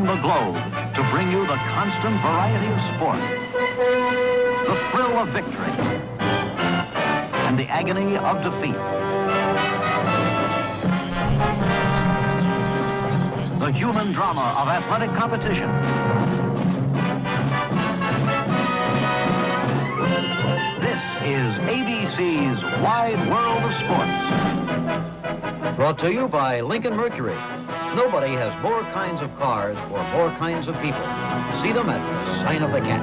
the globe to bring you the constant variety of sport, the thrill of victory, and the agony of defeat. The human drama of athletic competition. This is ABC's Wide World of Sports. Brought to you by Lincoln Mercury. Nobody has more kinds of cars or more kinds of people. See them at the sign of the cat.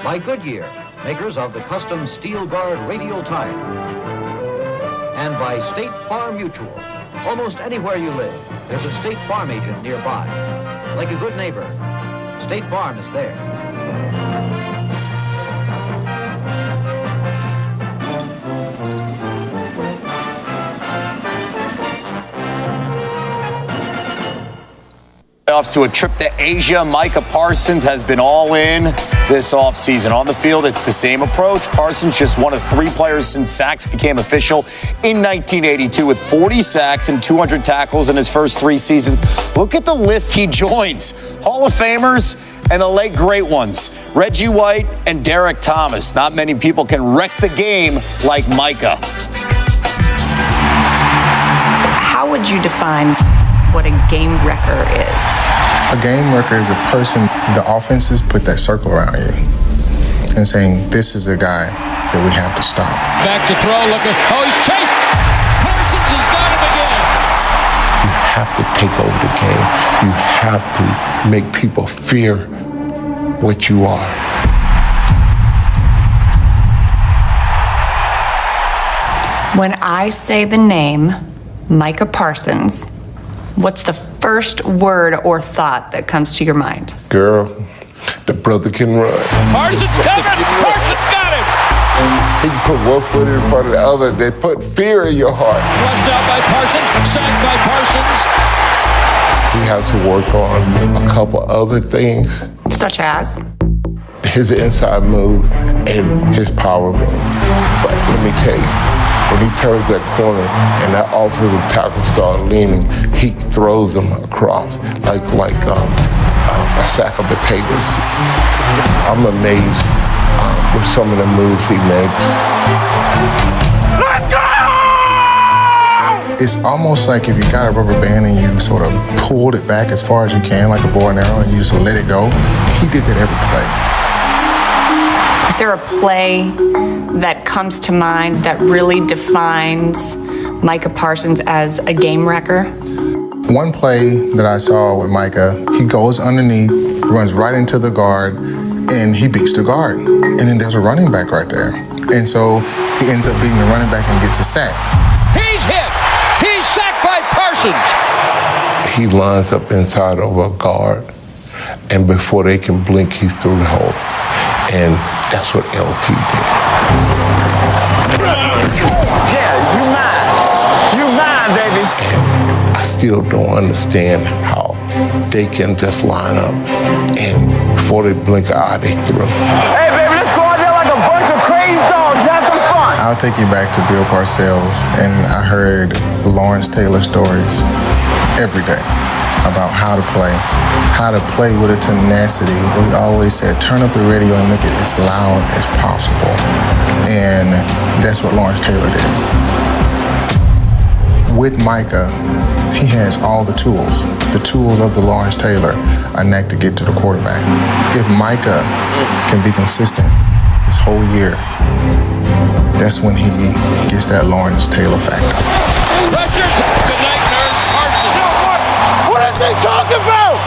By Goodyear, makers of the custom Steel Guard radial tire. And by State Farm Mutual. Almost anywhere you live, there's a State Farm agent nearby. Like a good neighbor, State Farm is there. To a trip to Asia. Micah Parsons has been all in this offseason. On the field, it's the same approach. Parsons just one of 3 players since sacks became official in 1982 with 40 sacks and 200 tackles in his first 3 seasons. Look at the list he joins. Hall of Famers and the late great ones. Reggie White and Derek Thomas. Not many people can wreck the game like Micah. How would you define what a game wrecker is? A game wrecker is a person, the offenses put that circle around you and saying, this is a guy that we have to stop. Back to throw, look at, he's chased. Parsons has got him again. You have to take over the game. You have to make people fear what you are. When I say the name Micah Parsons, what's the first word or thought that comes to your mind? Girl, the brother can run. Parsons coming! Parsons got him! He can put one foot in front of the other. They put fear in your heart. Flushed out by Parsons, sacked by Parsons. He has to work on a couple other things. Such as? His inside move and his power move. But let me tell you, when he turns that corner and that offensive tackle starts leaning, he throws them across like a sack of potatoes. I'm amazed with some of the moves he makes. Let's go! It's almost like if you got a rubber band and you sort of pulled it back as far as you can, like a bow and arrow, and you just let it go. He did that every play. Is there a play that comes to mind that really defines Micah Parsons as a game wrecker? One play that I saw with Micah, he goes underneath, runs right into the guard, and he beats the guard. And then there's a running back right there. And so he ends up beating the running back and gets a sack. He's hit! He's sacked by Parsons! He lines up inside of a guard, and before they can blink, he's through the hole. And that's what LT did. Yeah, you mine, baby. And I still don't understand how they can just line up and before they blink an eye, they throw. Hey, baby, let's go out there like a bunch of crazy dogs. Have some fun. I'll take you back to Bill Parcells, and I heard Lawrence Taylor stories every day about how to play with a tenacity. We always said, turn up the radio and make it as loud as possible. And that's what Lawrence Taylor did. With Micah, he has all the tools of the Lawrence Taylor, a knack to get to the quarterback. If Micah can be consistent this whole year, that's when he gets that Lawrence Taylor factor. Pressure! Good night, nurse. Parsons! What are they talking about?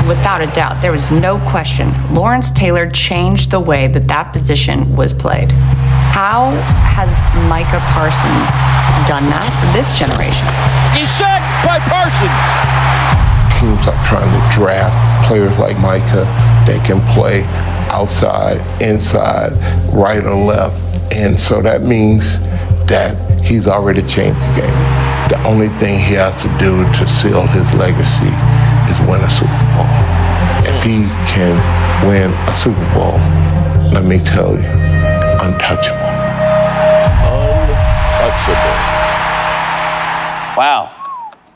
Without a doubt, there was no question. Lawrence Taylor changed the way that position was played. How has Micah Parsons done that for this generation? He's sacked by Parsons! Teams are trying to draft players like Micah that can play outside, inside, right or left. And so that means that he's already changed the game. The only thing he has to do to seal his legacy is win a Super Bowl. If he can win a Super Bowl, let me tell you, untouchable. Wow.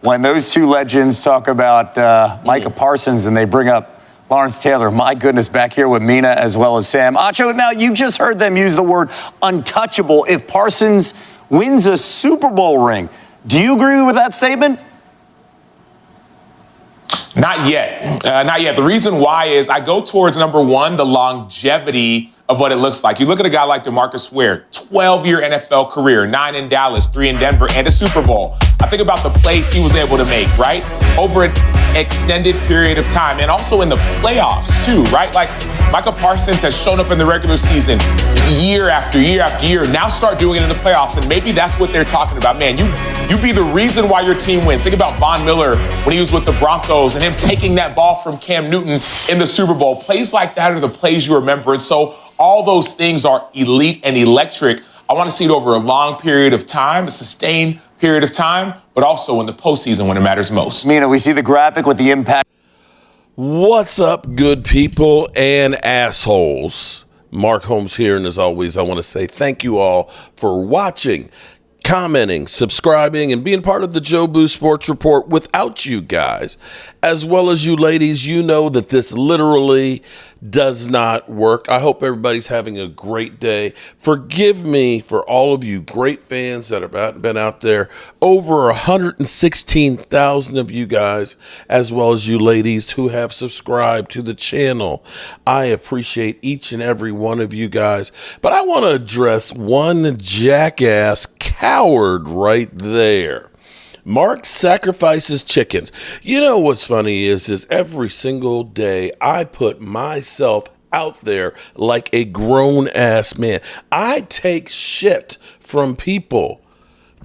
when those two legends talk about Micah Parsons and they bring up Lawrence Taylor, my goodness, back here with Mina as well as Sam. Acho, now you just heard them use the word untouchable if Parsons wins a Super Bowl ring. Do you agree with that statement? Not yet. Not yet. The reason why is I go towards, number one, the longevity of what it looks like. You look at a guy like DeMarcus Ware, 12-year NFL career, 9 in Dallas, 3 in Denver, and a Super Bowl. I think about the plays he was able to make, right? Over an extended period of time, and also in the playoffs, too, right? Like, Micah Parsons has shown up in the regular season year after year after year. Now start doing it in the playoffs, and maybe that's what they're talking about. Man, you be the reason why your team wins. Think about Von Miller when he was with the Broncos and him taking that ball from Cam Newton in the Super Bowl. Plays like that are the plays you remember. And so all those things are elite and electric. I want to see it over a long period of time, a sustained period of time, but also in the postseason when it matters most. Mina, we see the graphic with the impact. What's up, good people and assholes? Mark Holmes here, and as always, I want to say thank you all for watching, commenting, subscribing, and being part of the Joe Boo Sports Report. Without you guys, as well as you ladies, you know that this literally does not work. I hope everybody's having a great day. Forgive me for all of you great fans that have been out there. Over 116,000 of you guys, as well as you ladies who have subscribed to the channel. I appreciate each and every one of you guys. But I want to address one jackass coward right there. Mark sacrifices chickens. You know what's funny is every single day I put myself out there like a grown-ass man. I take shit from people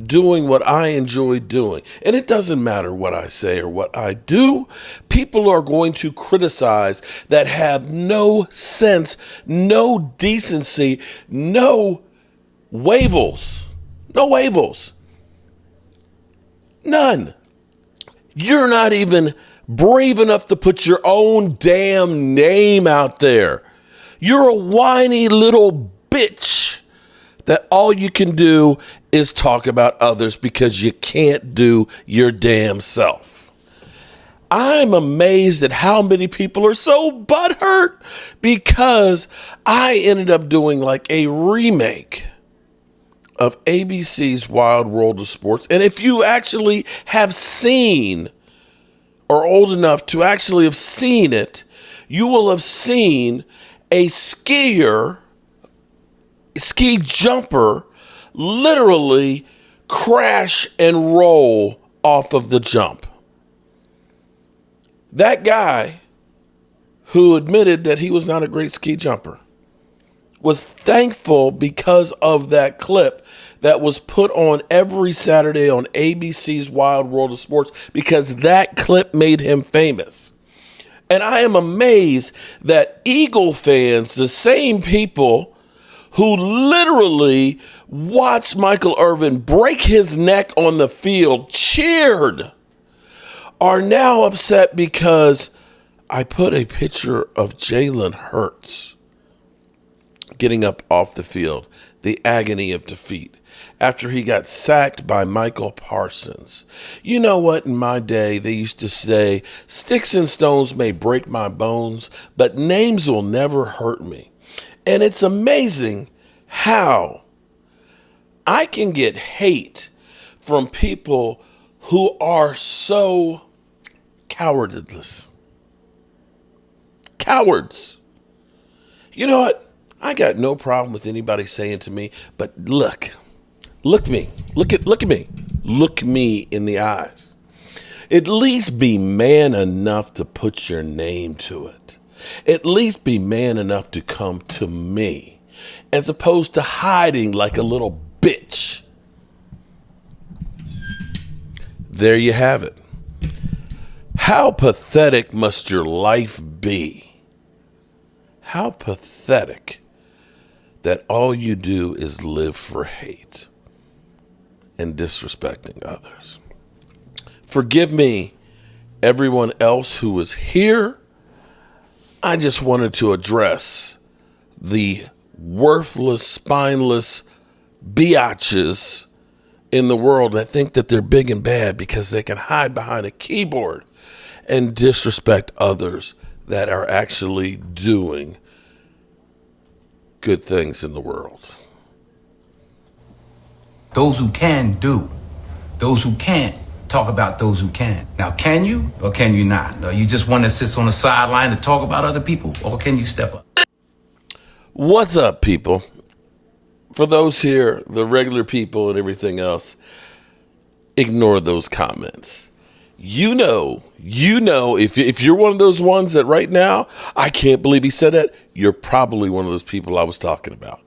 doing what I enjoy doing. And it doesn't matter what I say or what I do. People are going to criticize that have no sense, no decency, no wavels. No wavels. None. You're not even brave enough to put your own damn name out there. You're a whiny little bitch that all you can do is talk about others because you can't do your damn self. I'm amazed at how many people are so butthurt because I ended up doing like a remake of ABC's Wild World of Sports. And if you actually have seen or old enough to actually have seen it, you will have seen a ski jumper literally crash and roll off of the jump. That guy who admitted that he was not a great ski jumper was thankful because of that clip that was put on every Saturday on ABC's Wild World of Sports, because that clip made him famous. And I am amazed that Eagle fans, the same people who literally watched Michael Irvin break his neck on the field, cheered, are now upset because I put a picture of Jalen Hurts getting up off the field, the agony of defeat, after he got sacked by Michael Parsons. You know what? In my day, they used to say, sticks and stones may break my bones, but names will never hurt me. And it's amazing how I can get hate from people who are so cowardless. Cowards. You know what? I got no problem with anybody saying to me, but look at me, look me in the eyes. At least be man enough to put your name to it. At least be man enough to come to me, as opposed to hiding like a little bitch. There you have it. How pathetic must your life be? How pathetic that all you do is live for hate and disrespecting others. Forgive me, everyone else who was here. I just wanted to address the worthless, spineless biatches in the world that think that they're big and bad because they can hide behind a keyboard and disrespect others that are actually doing good things in the world. Those who can do. Those who can't talk about those who can. Now, can you or can you not? Or you just want to sit on the sideline to talk about other people? Or can you step up? What's up, people? For those here, the regular people and everything else, ignore those comments. You know, if you're one of those ones that right now, I can't believe he said that, you're probably one of those people I was talking about.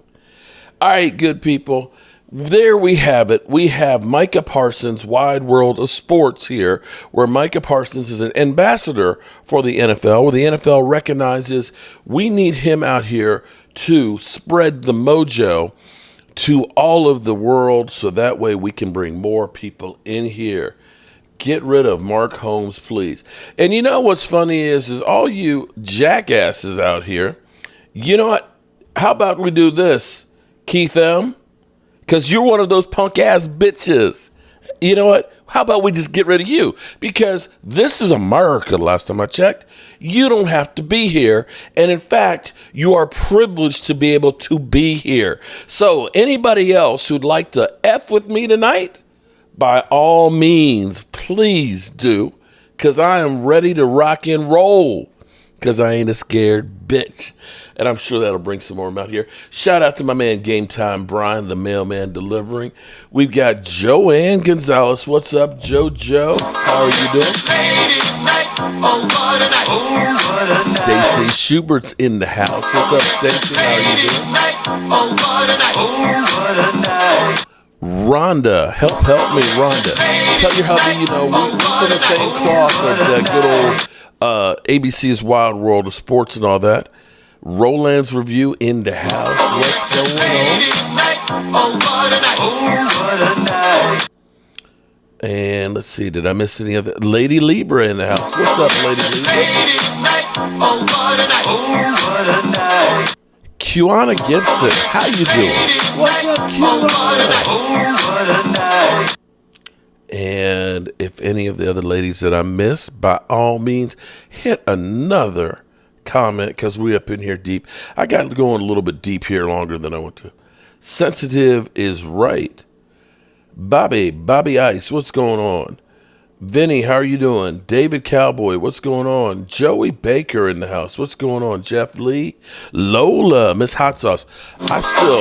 All right, good people. There we have it. We have Micah Parsons' Wide World of Sports here, where Micah Parsons is an ambassador for the NFL, where the NFL recognizes we need him out here to spread the mojo to all of the world so that way we can bring more people in here. Get rid of Mark Holmes, please. And you know what's funny is all you jackasses out here, you know what? How about we do this, Keith M.? Because you're one of those punk-ass bitches. You know what? How about we just get rid of you? Because this is America, last time I checked. You don't have to be here. And in fact, you are privileged to be able to be here. So anybody else who'd like to F with me tonight, by all means, please do. Because I am ready to rock and roll. Because I ain't a scared bitch. And I'm sure that'll bring some more out here. Shout out to my man Game Time Brian, the mailman delivering. We've got Joanne Gonzalez. What's up, JoJo? How are you doing? Stacy Schubert's in the house. What's up, Stacy? How are you doing? Rhonda, help me, Rhonda. Tell your hubby, we from the same cloth of that good old ABC's Wild World of Sports and all that. Roland's Review in the house. What's going on? And let's see, did I miss any other? Lady Libra in the house. What's up, Lady Libra? Kiana Gibson, how you doing? What's up, Kiana? And if any of the other ladies that I missed, by all means, hit another comment because we up in here deep. I got going a little bit deep here longer than I want to. Sensitive is right. Bobby Ice, what's going on? Vinny, how are you doing? David Cowboy, what's going on? Joey Baker in the house. What's going on? Jeff Lee, Lola, Miss Hot Sauce. Lola,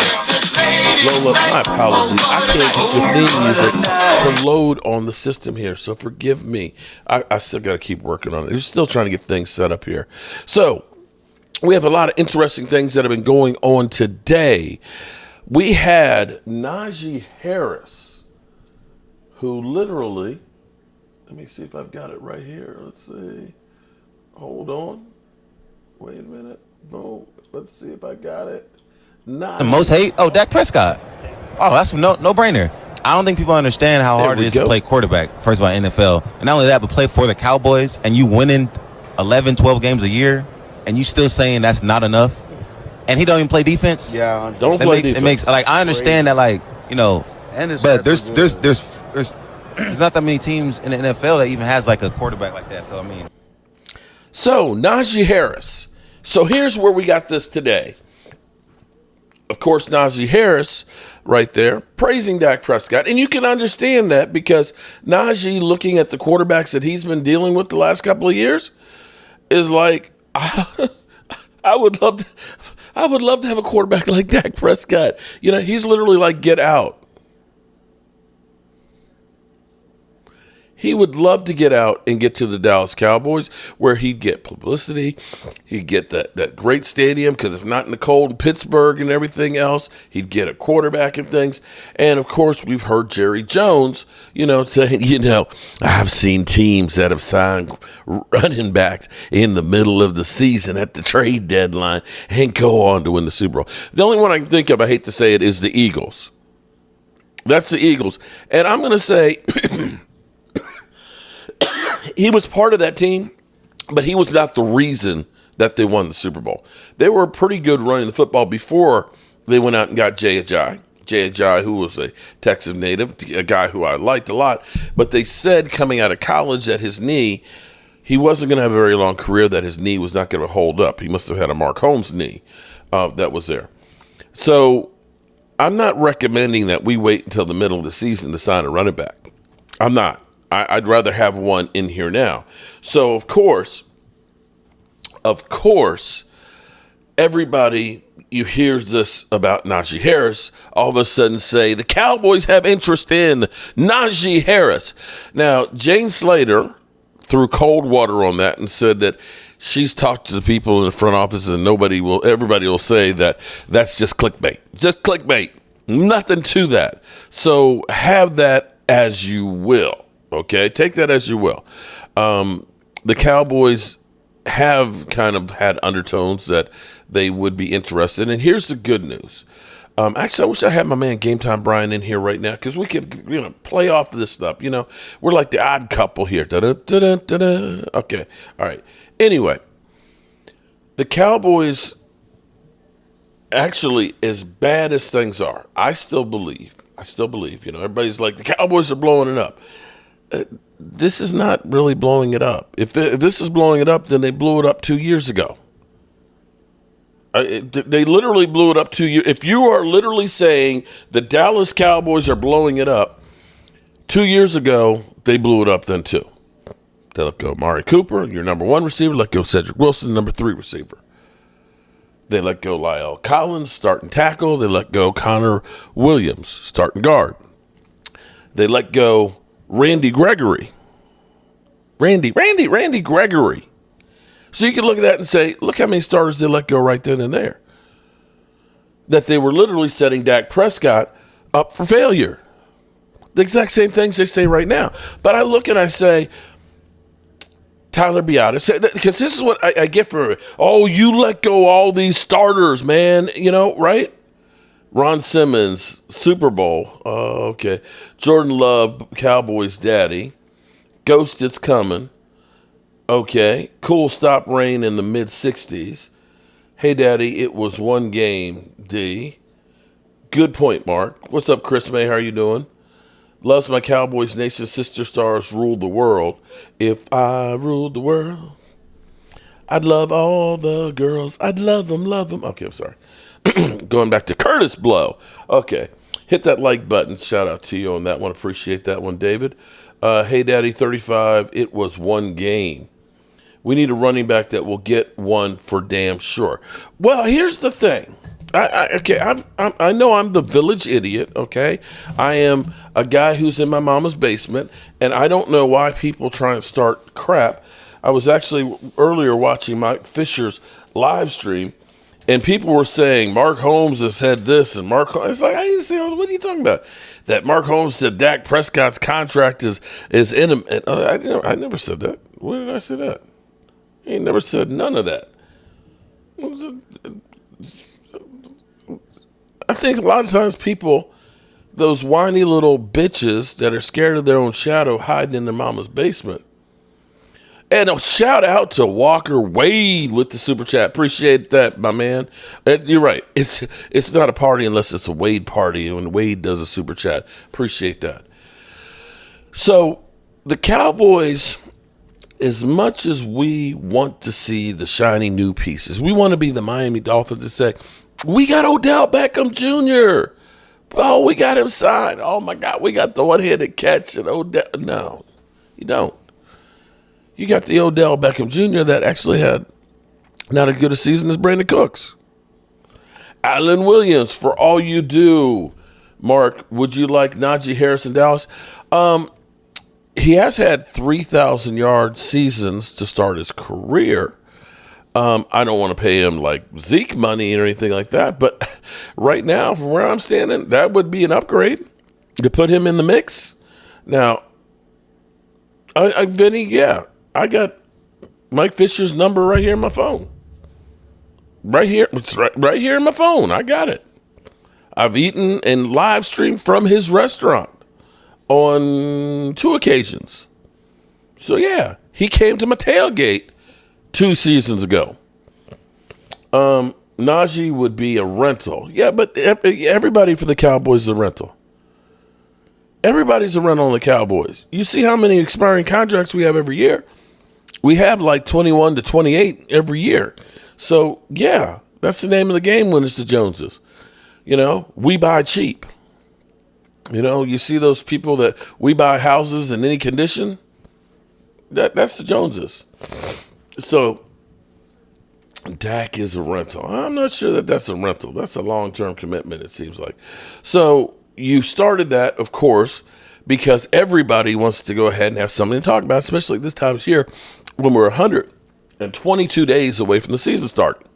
my apologies. I can't get your theme music to load on the system here, so forgive me. I still got to keep working on it. We're still trying to get things set up here. So we have a lot of interesting things that have been going on today. We had Najee Harris, who literally... Let me see if I've got it right here. Let's see. Hold on. Wait a minute. Boom. Let's see if I got it. The most hate? Oh, Dak Prescott. Oh, that's no-brainer. I don't think people understand how hard it is to play quarterback, first of all, NFL. And not only that, but play for the Cowboys, and you winning 11, 12 games a year, and you still saying that's not enough. And he don't even play defense. Yeah, don't play defense. It makes I understand that, but there's not that many teams in the NFL that even has like a quarterback like that. So Najee Harris. So here's where we got this today. Of course, Najee Harris right there praising Dak Prescott. And you can understand that because Najee, looking at the quarterbacks that he's been dealing with the last couple of years, is like, I would love to have a quarterback like Dak Prescott. He's literally like, get out. He would love to get out and get to the Dallas Cowboys where he'd get publicity. He'd get that great stadium because it's not in the cold in Pittsburgh and everything else. He'd get a quarterback and things. And, of course, we've heard Jerry Jones, saying, I've seen teams that have signed running backs in the middle of the season at the trade deadline and go on to win the Super Bowl. The only one I can think of, I hate to say it, is the Eagles. That's the Eagles. And I'm going to say... he was part of that team, but he was not the reason that they won the Super Bowl. They were pretty good running the football before they went out and got Jay Ajayi. J.J., who was a Texas native, a guy who I liked a lot. But they said coming out of college that his knee, he wasn't going to have a very long career, that his knee was not going to hold up. He must have had a Mark Holmes knee that was there. So I'm not recommending that we wait until the middle of the season to sign a running back. I'm not. I'd rather have one in here now. So, of course, everybody, you hear this about Najee Harris, all of a sudden say the Cowboys have interest in Najee Harris. Now, Jane Slater threw cold water on that and said that she's talked to the people in the front office and everybody will say that that's just clickbait. Just clickbait. Nothing to that. So have that as you will. Okay? Take that as you will. The Cowboys have kind of had undertones that they would be interested. And here's the good news. Actually, I wish I had my man Game Time Brian in here right now because we could, play off this stuff. We're like the odd couple here. Da-da-da-da-da-da. Okay. All right. Anyway, the Cowboys, actually, as bad as things are, I still believe, everybody's like, the Cowboys are blowing it up. This is not really blowing it up. If this is blowing it up, then they blew it up 2 years ago. They literally blew it up 2 years. If you are literally saying the Dallas Cowboys are blowing it up, 2 years ago, they blew it up then too. They let go Amari Cooper, your number one receiver, let go Cedric Wilson, number 3 receiver. They let go Lyle Collins, starting tackle. They let go Connor Williams, starting guard. They let go Randy Gregory. Randy Gregory. So you can look at that and say, look how many starters they let go right then and there. That they were literally setting Dak Prescott up for failure. The exact same things they say right now. But I look and I say, Tyler Biadasz, because this is what I get for, you let go all these starters, man, right? Ron Simmons, Super Bowl. Okay. Jordan Love, Cowboys daddy. Ghost, it's coming. Okay. Cool, stop rain in the mid-60s. Hey, daddy, it was one game, D. Good point, Mark. What's up, Chris May? How are you doing? Loves my Cowboys Nation sister stars rule the world. If I ruled the world, I'd love all the girls. I'd love them. Okay, I'm sorry. Going back to Curtis Blow. Okay. Hit that like button. Shout out to you on that one. Appreciate that one, David. Hey, Daddy, 35. It was one game. We need a running back that will get one for damn sure. Well, here's the thing. I know I'm the village idiot, okay? I am a guy who's in my mama's basement, and I don't know why people try and start crap. I was actually earlier watching Mike Fisher's live stream, and people were saying Mark Holmes has said this, and it's like, I didn't say, what are you talking about? That Mark Holmes said Dak Prescott's contract is in. I never said that. When did I say that? I ain't never said none of that. I think a lot of times people, those whiny little bitches that are scared of their own shadow, hiding in their mama's basement. And a shout out to Walker Wade with the super chat. Appreciate that, my man. You're right. It's not a party unless it's a Wade party, when Wade does a super chat. Appreciate that. So the Cowboys, as much as we want to see the shiny new pieces, we want to be the Miami Dolphins to say, we got Odell Beckham Jr. Oh, we got him signed. Oh, my God, we got the one-handed catch. And Odell. No, you don't. You got the Odell Beckham Jr. that actually had not as good a season as Brandon Cooks. Alan Williams, for all you do. Mark, would you like Najee Harris in Dallas? He has had 3,000-yard seasons to start his career. I don't want to pay him like Zeke money or anything like that, but right now, from where I'm standing, that would be an upgrade to put him in the mix. Now, Vinny, yeah, I got Mike Fisher's number right here in my phone. Right here, it's right here in my phone. I got it. I've eaten and live streamed from his restaurant on 2 occasions. So yeah, he came to my tailgate 2 seasons ago. Najee would be a rental. Yeah, but everybody for the Cowboys is a rental. Everybody's a rental on the Cowboys. You see how many expiring contracts we have every year? We have like 21 to 28 every year. So, yeah, that's the name of the game when it's the Joneses. You know, we buy cheap. You know, you see those people that we buy houses in any condition? That's the Joneses. So, Dak is a rental. I'm not sure that that's a rental. That's a long-term commitment, it seems like. So, you started that, of course, because everybody wants to go ahead and have something to talk about, especially this time of year when we're 122 days away from the season starting.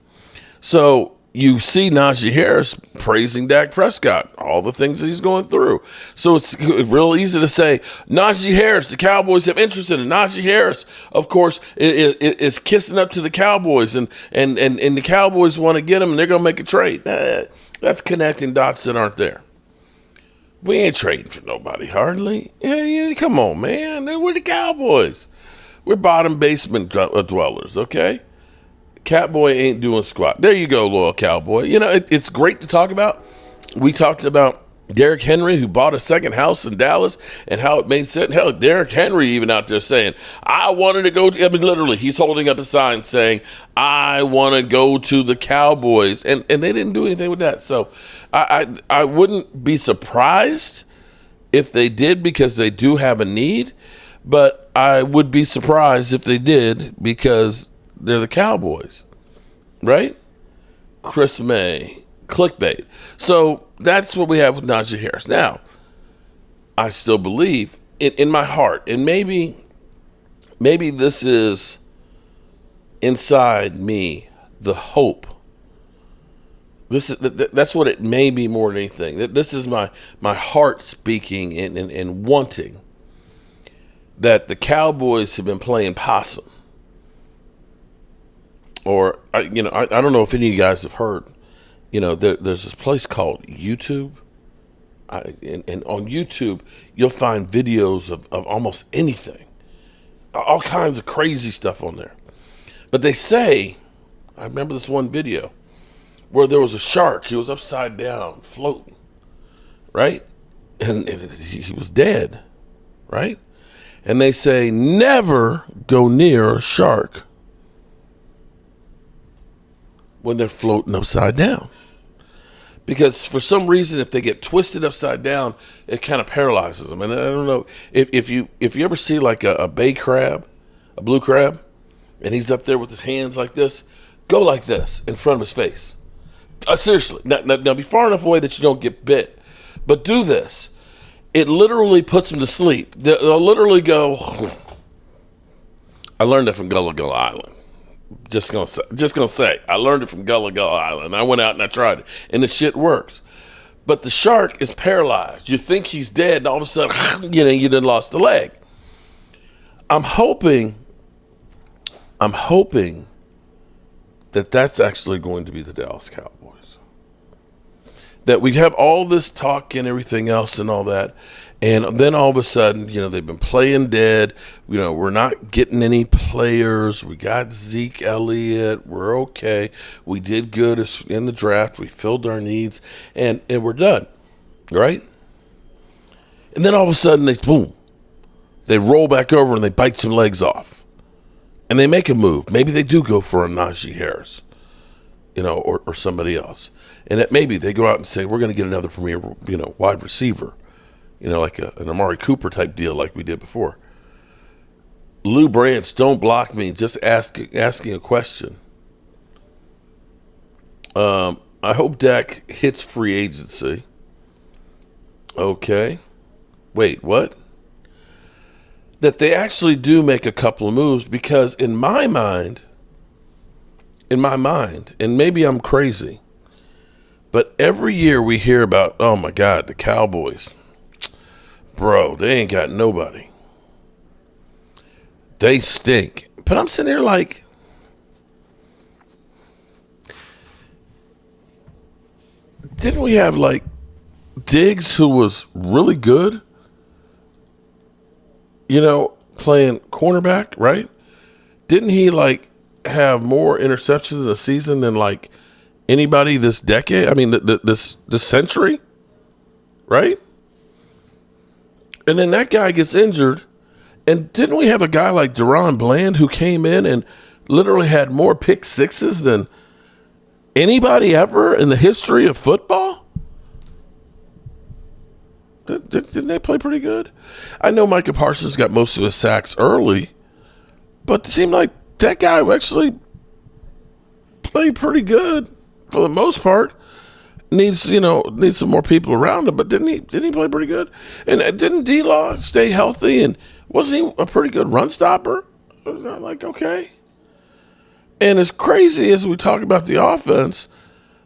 So you see Najee Harris praising Dak Prescott, all the things that he's going through. So it's real easy to say, Najee Harris, the Cowboys have interest in it. Najee Harris, of course, is kissing up to the Cowboys, and the Cowboys want to get him, and they're going to make a trade. That's connecting dots that aren't there. We ain't trading for nobody, hardly. Yeah, come on, man. We're the Cowboys. We're bottom basement dwellers, okay? Catboy ain't doing squat. There you go, loyal Cowboy. You know, it's great to talk about. We talked about Derrick Henry, who bought a second house in Dallas, and how it made sense. Hell, Derrick Henry even out there saying, I wanted to go to, I mean, literally, he's holding up a sign saying, I want to go to the Cowboys. And they didn't do anything with that. So I wouldn't be surprised if they did, because they do have a need. But I would be surprised if they did, because they're the Cowboys, right? Chris May, clickbait. So that's what we have with Najee Harris. Now, I still believe in my heart, and maybe this is inside me, the hope. That's what it may be more than anything. This is my heart speaking and wanting that the Cowboys have been playing possum. Or, I don't know if any of you guys have heard, there's this place called YouTube. And on YouTube, you'll find videos of almost anything. All kinds of crazy stuff on there. But they say, I remember this one video where there was a shark. He was upside down, floating, right? And he was dead, right? And they say, never go near a shark when they're floating upside down. Because for some reason, if they get twisted upside down, it kind of paralyzes them. And I don't know, if you ever see like a bay crab, a blue crab, and he's up there with his hands like this, go like this in front of his face. Seriously. Now be far enough away that you don't get bit. But do this. It literally puts them to sleep. They'll literally go. I learned that from Gullah Gullah Island. Just gonna say, I learned it from Gullah Gullah Island. I went out and I tried it, and the shit works. But the shark is paralyzed. You think he's dead, and all of a sudden, you done lost the leg. I'm hoping that that's actually going to be the Dallas Cowboys. That we have all this talk and everything else and all that, and then all of a sudden, they've been playing dead. We're not getting any players. We got Zeke Elliott. We're okay. We did good in the draft. We filled our needs, and we're done, right? And then all of a sudden, they roll back over and they bite some legs off, and they make a move. Maybe they do go for a Najee Harris, or somebody else. And that maybe they go out and say, we're going to get another premier, wide receiver, like an Amari Cooper type deal like we did before. Lou Branch, don't block me, just asking a question. I hope Dak hits free agency. Okay. Wait, what? That they actually do make a couple of moves, because in my mind, and maybe I'm crazy, but every year we hear about, oh my God, the Cowboys. Bro, they ain't got nobody. They stink. But I'm sitting there like, didn't we have like Diggs, who was really good? Playing cornerback, right? Didn't he like have more interceptions in a season than like anybody this decade. I mean, this century, right? And then that guy gets injured. And didn't we have a guy like Deron Bland who came in and literally had more pick sixes than anybody ever in the history of football? Didn't they play pretty good? I know Micah Parsons got most of his sacks early, but it seemed like that guy actually played pretty good for the most part. Needs some more people around him, but didn't he play pretty good? And didn't D-Law stay healthy, and wasn't he a pretty good run stopper? I was like, okay. And as crazy as we talk about the offense,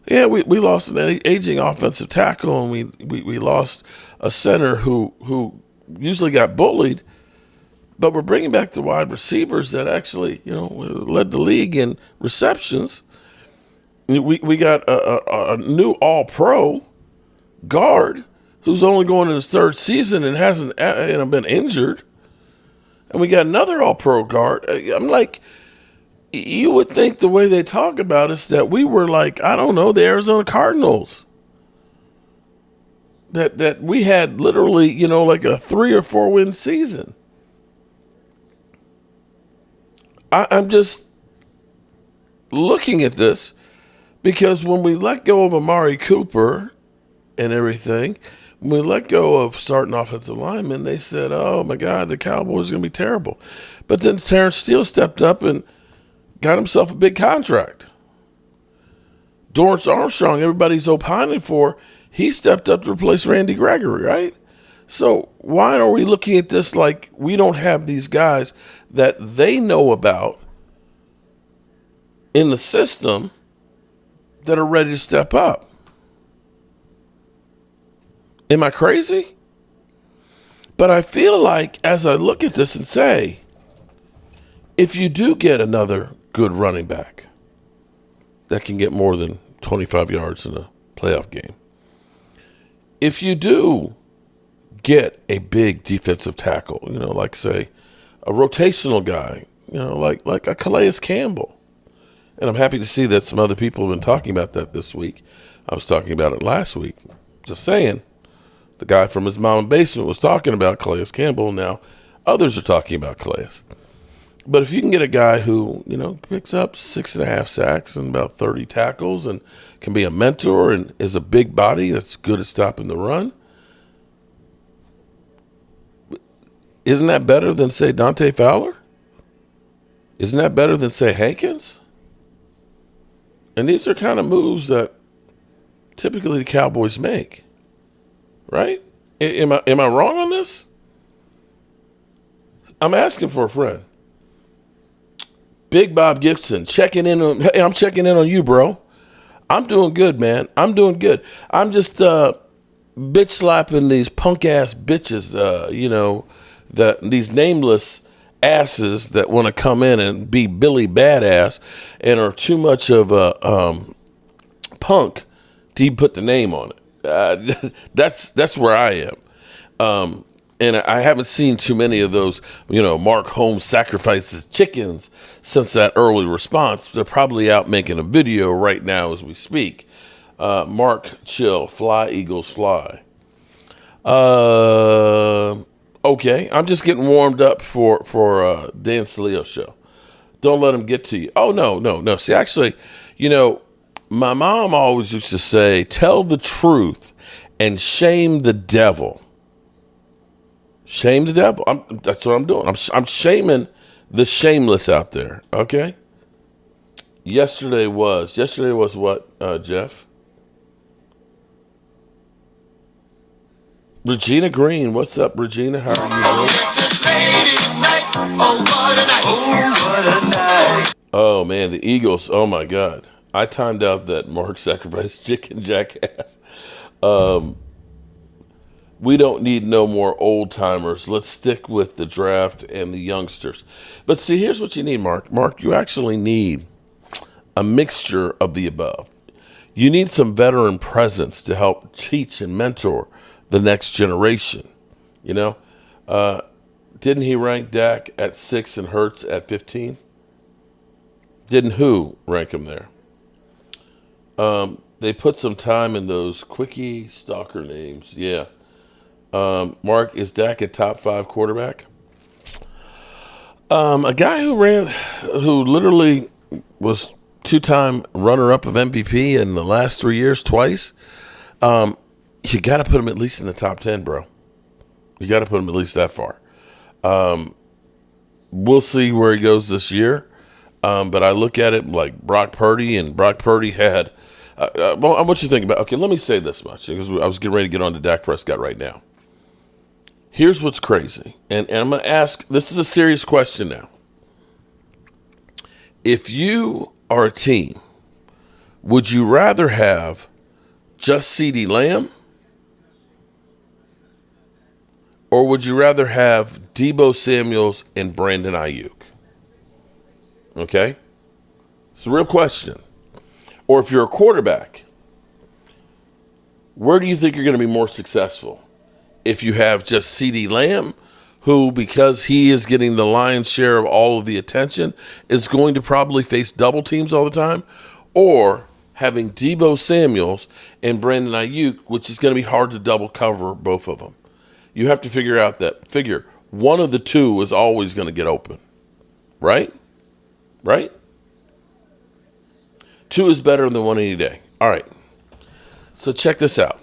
yeah, we lost an aging offensive tackle, and we lost a center who usually got bullied, but we're bringing back the wide receivers that actually, led the league in receptions. We got a new all-pro guard who's only going in his third season and hasn't been injured. And we got another all-pro guard. I'm like, you would think the way they talk about us that we were like, I don't know, the Arizona Cardinals. That we had literally, like a 3 or 4 win season. I'm just looking at this. Because when we let go of Amari Cooper and everything, when we let go of starting offensive linemen, they said, oh, my God, the Cowboys are going to be terrible. But then Terrence Steele stepped up and got himself a big contract. Dorrance Armstrong, everybody's opining for, he stepped up to replace Randy Gregory, right? So why are we looking at this like we don't have these guys that they know about in the system that are ready to step up? Am I crazy? But I feel like as I look at this and say, if you do get another good running back that can get more than 25 yards in a playoff game, if you do get a big defensive tackle, like say a rotational guy, like a Calais Campbell. And I'm happy to see that some other people have been talking about that this week. I was talking about it last week. Just saying, the guy from his mama basement was talking about Calais Campbell. Now others are talking about Calais. But if you can get a guy who, picks up 6.5 sacks and about 30 tackles and can be a mentor and is a big body that's good at stopping the run, isn't that better than, say, Dante Fowler? Isn't that better than, say, Hankins? And these are kind of moves that typically the Cowboys make, right? Am I wrong on this? I'm asking for a friend. Big Bob Gibson checking in on. Hey, I'm checking in on you, bro. I'm doing good, man. I'm doing good. I'm just bitch slapping these punk ass bitches. These nameless asses that want to come in and be Billy Badass and are too much of a punk to even put the name on it. That's where I am. And I haven't seen too many of those, Mark Holmes sacrifices chickens since that early response. They're probably out making a video right now as we speak. Mark, chill, fly, Eagles, fly. Okay, I'm just getting warmed up for Dan Salio's show. Don't let him get to you. Oh, no. See, actually, my mom always used to say, tell the truth and shame the devil. Shame the devil. That's what I'm doing. I'm shaming the shameless out there, okay? Yesterday was what, Jeff? Regina Green. What's up, Regina? How are you doing? Oh, man, the Eagles. Oh, my God. I timed out that Mark sacrificed chicken jackass. We don't need no more old timers. Let's stick with the draft and the youngsters. But see, here's what you need, Mark. Mark, you actually need a mixture of the above. You need some veteran presence to help teach and mentor the next generation. Didn't he rank Dak at 6 and Hurts at 15? Didn't who rank him there? They put some time in those quickie stalker names. Yeah. Mark, is Dak a top 5 quarterback? A guy who literally was 2-time runner-up of MVP in the last 3 years twice. You got to put him at least in the top 10, bro. You got to put him at least that far. We'll see where he goes this year. But I look at it like Brock Purdy, and Brock Purdy had what you think about? Okay, let me say this much, because I was getting ready to get on to Dak Prescott right now. Here's what's crazy, and I'm going to ask, this is a serious question now. If you are a team, would you rather have just CeeDee Lamb, or would you rather have Deebo Samuels and Brandon Ayuk? Okay? It's a real question. Or if you're a quarterback, where do you think you're going to be more successful? If you have just CeeDee Lamb, who, because he is getting the lion's share of all of the attention, is going to probably face double teams all the time, or having Deebo Samuels and Brandon Ayuk, which is going to be hard to double cover both of them. You have to figure one of the two is always going to get open. Right? Right? 2 is better than 1 any day. All right. So check this out.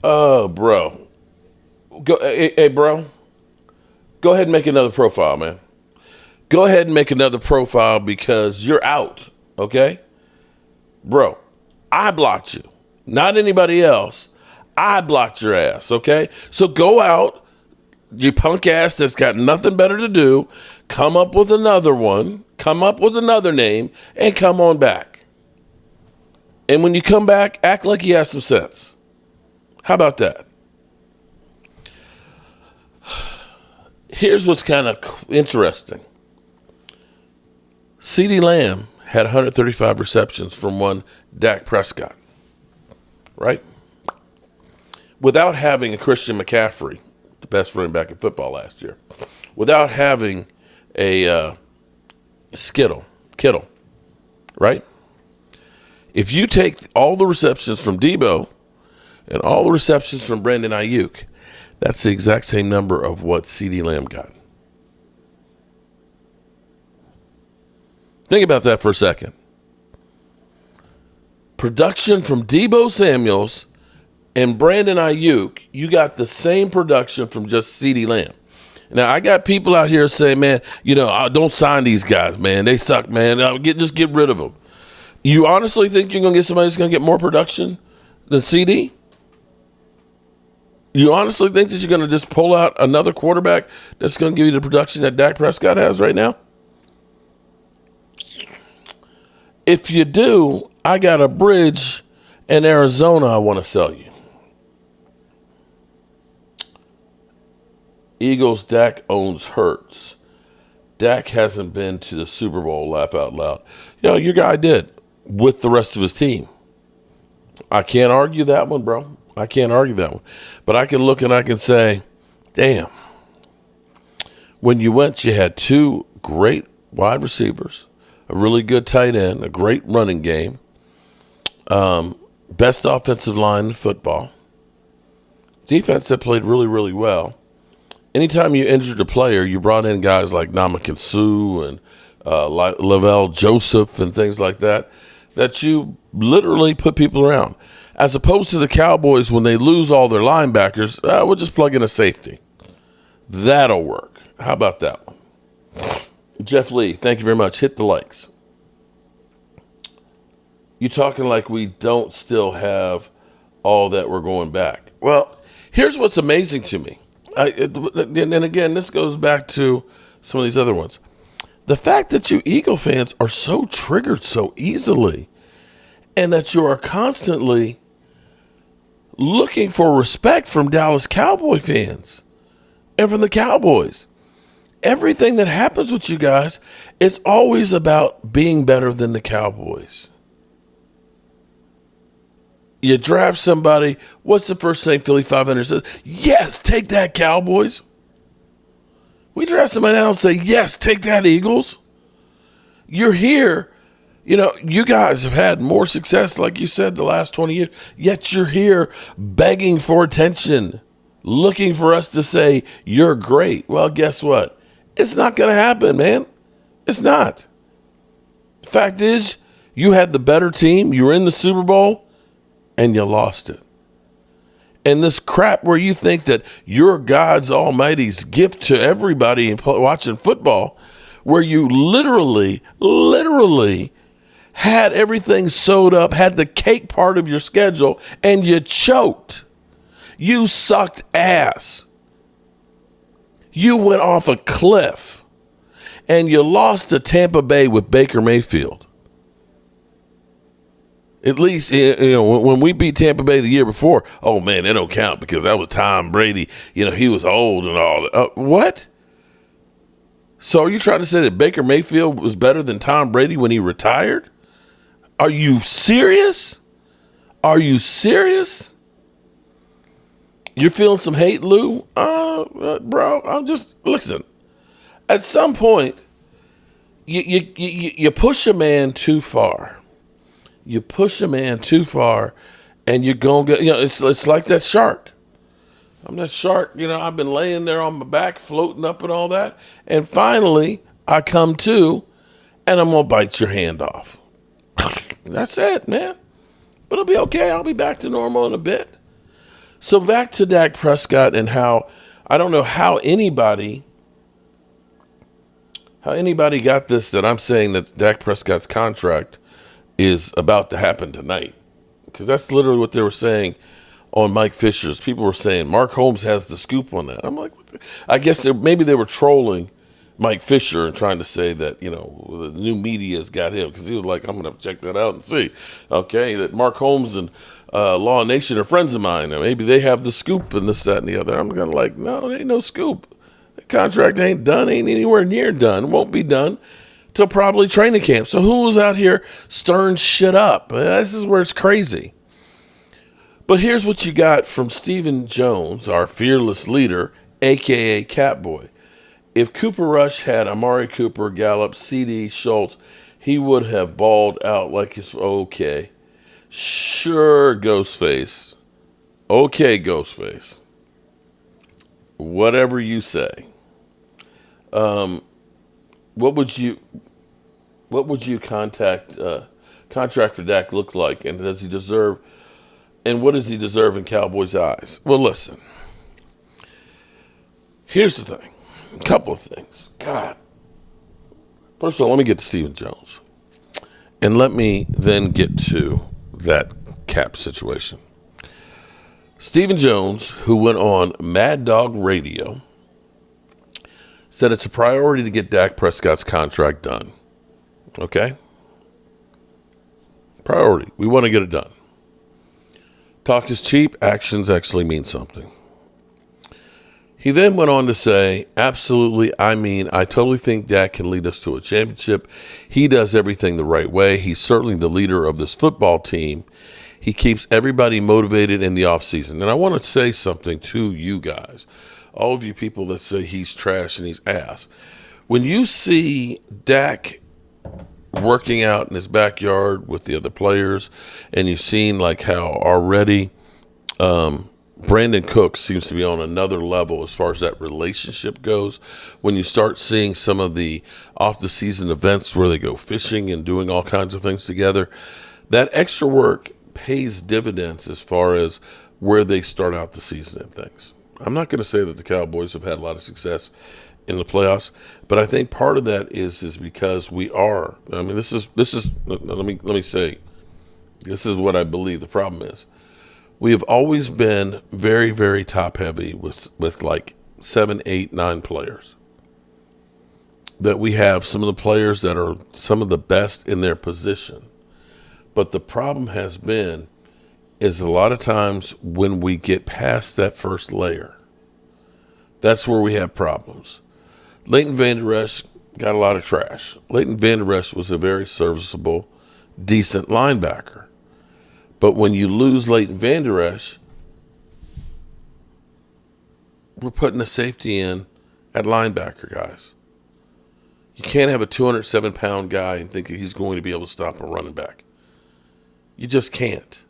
Oh, bro. Hey, bro. Go ahead and make another profile, man. Go ahead and make another profile, because you're out, okay? Bro, I blocked you. Not anybody else. I blocked your ass, okay? So go out, you punk ass that's got nothing better to do, come up with another one, come up with another name, and come on back. And when you come back, act like you have some sense. How about that? Here's what's kind of interesting. CeeDee Lamb had 135 receptions from one Dak Prescott, right? Without having a Christian McCaffrey, the best running back in football last year, without having a Kittle, right? If you take all the receptions from Deebo and all the receptions from Brandon Ayuk, that's the exact same number of what CeeDee Lamb got. Think about that for a second. Production from Deebo Samuels and Brandon Ayuk, you got the same production from just CeeDee Lamb. Now, I got people out here saying, man, don't sign these guys, man. They suck, man. Just get rid of them. You honestly think you're going to get somebody that's going to get more production than CD? You honestly think that you're going to just pull out another quarterback that's going to give you the production that Dak Prescott has right now? If you do, I got a bridge in Arizona I want to sell you. Eagles, Dak owns Hurts. Dak hasn't been to the Super Bowl, laugh out loud. Your guy did with the rest of his team. I can't argue that one, bro. I can't argue that one. But I can look and I can say, damn. When you went, you had 2 great wide receivers, a really good tight end, a great running game, best offensive line in football, defense that played really, really well. Anytime you injured a player, you brought in guys like Ndamukong Suh and Lavelle Joseph and things like that you literally put people around. As opposed to the Cowboys, when they lose all their linebackers, we'll just plug in a safety. That'll work. How about that one? Jeff Lee, thank you very much. Hit the likes. You talking like we don't still have all that we're going back. Well, here's what's amazing to me. And again, this goes back to some of these other ones. The fact that you Eagle fans are so triggered so easily, and that you are constantly looking for respect from Dallas Cowboy fans and from the Cowboys. Everything that happens with you guys, it's always about being better than the Cowboys. You draft somebody, what's the first thing Philly 500 says? Yes, take that, Cowboys. We draft somebody now and say, yes, take that, Eagles. You're here. You know, you guys have had more success, like you said, the last 20 years, yet you're here begging for attention, looking for us to say you're great. Well, guess what? It's not going to happen, man. It's not. The fact is, you had the better team, you were in the Super Bowl, and you lost it. And this crap where you think that you're God's almighty's gift to everybody in watching football, where you literally had everything sewed up, had the cake part of your schedule, and you choked. You sucked ass. You went off a cliff, and you lost to Tampa Bay with Baker Mayfield. At least, you know, when we beat Tampa Bay the year before, oh, man, they don't count because that was Tom Brady. You know, he was old and all that. What? So are you trying to say that Baker Mayfield was better than Tom Brady when he retired? Are you serious? Are you serious? You're feeling some hate, Lou? Bro, I'm just, listen. At some point, you push a man too far. You push a man too far, and you're going to get, you know, it's like that shark. I'm that shark, you know, I've been laying there on my back, floating up and all that, and finally, I come to, and I'm going to bite your hand off. That's it, man. But it'll be okay. I'll be back to normal in a bit. So back to Dak Prescott and how, I don't know how anybody got this, that I'm saying that Dak Prescott's contract is about to happen tonight. Because that's literally what they were saying on Mike Fisher's. People were saying Mark Holmes has the scoop on that. I'm like, what the? I guess maybe they were trolling Mike Fisher and trying to say that, you know, the new media's got him, because he was like, I'm going to check that out and see. Okay, that Mark Holmes and Law Nation are friends of mine. And maybe they have the scoop and this, that, and the other. I'm kind of like, no, there ain't no scoop. The contract ain't done, ain't anywhere near done, won't be done till probably training camp. So who was out here stirring shit up? This is where it's crazy. But here's what you got from Stephen Jones, our fearless leader, a.k.a. Catboy. If Cooper Rush had Amari Cooper, Gallup, CD, Schultz, he would have balled out like his, okay. Sure, Ghostface. Okay, Ghostface. Whatever you say. What would you contract for Dak look like, and does he deserve, and what does he deserve in Cowboys' eyes? Well, listen. Here's the thing. A couple of things. God. First of all, let me get to Stephen Jones. And let me then get to that cap situation. Stephen Jones, who went on Mad Dog Radio, said it's a priority to get Dak Prescott's contract done. Okay? Priority. We want to get it done. Talk is cheap. Actions actually mean something. He then went on to say, absolutely, I totally think Dak can lead us to a championship. He does everything the right way. He's certainly the leader of this football team. He keeps everybody motivated in the offseason. And I want to say something to you guys, all of you people that say he's trash and he's ass. When you see Dak working out in his backyard with the other players, and you've seen like how already Brandon Cooks seems to be on another level as far as that relationship goes. When you start seeing some of the off-the-season events where they go fishing and doing all kinds of things together, that extra work pays dividends as far as where they start out the season and things. I'm not going to say that the Cowboys have had a lot of success in the playoffs, but I think part of that is because we are. I mean, this is. Let me say, this is what I believe the problem is. We have always been very, very top heavy with like 7, 8, 9 players. That we have some of the players that are some of the best in their position. But the problem has been is a lot of times when we get past that first layer, that's where we have problems. Leighton Vander Esch got a lot of trash. Leighton Vander Esch was a very serviceable, decent linebacker. But when you lose Leighton Vander Esch, we're putting a safety in at linebacker, guys. You can't have a 207-pound guy and think that he's going to be able to stop a running back. You just can't.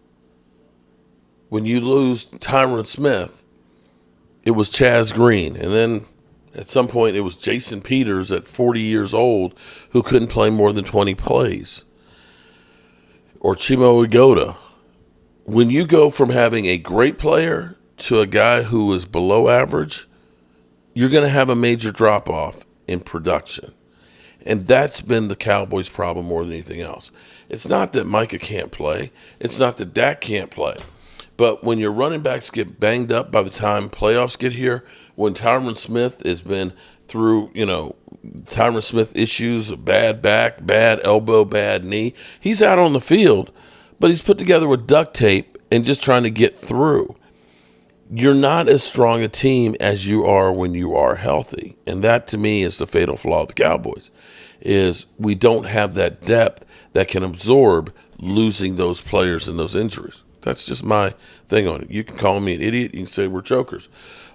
When you lose Tyron Smith, it was Chaz Green. And then at some point it was Jason Peters at 40 years old who couldn't play more than 20 plays. Or Chimo Igoda. When you go from having a great player to a guy who is below average, you're going to have a major drop-off in production. And that's been the Cowboys' problem more than anything else. It's not that Micah can't play. It's not that Dak can't play. But when your running backs get banged up by the time playoffs get here, when Tyron Smith has been through, Tyron Smith issues, a bad back, bad elbow, bad knee, he's out on the field, but he's put together with duct tape and just trying to get through. You're not as strong a team as you are when you are healthy. And that, to me, is the fatal flaw of the Cowboys, is we don't have that depth that can absorb losing those players and those injuries. That's just my thing on it. You can call me an idiot. You can say we're chokers.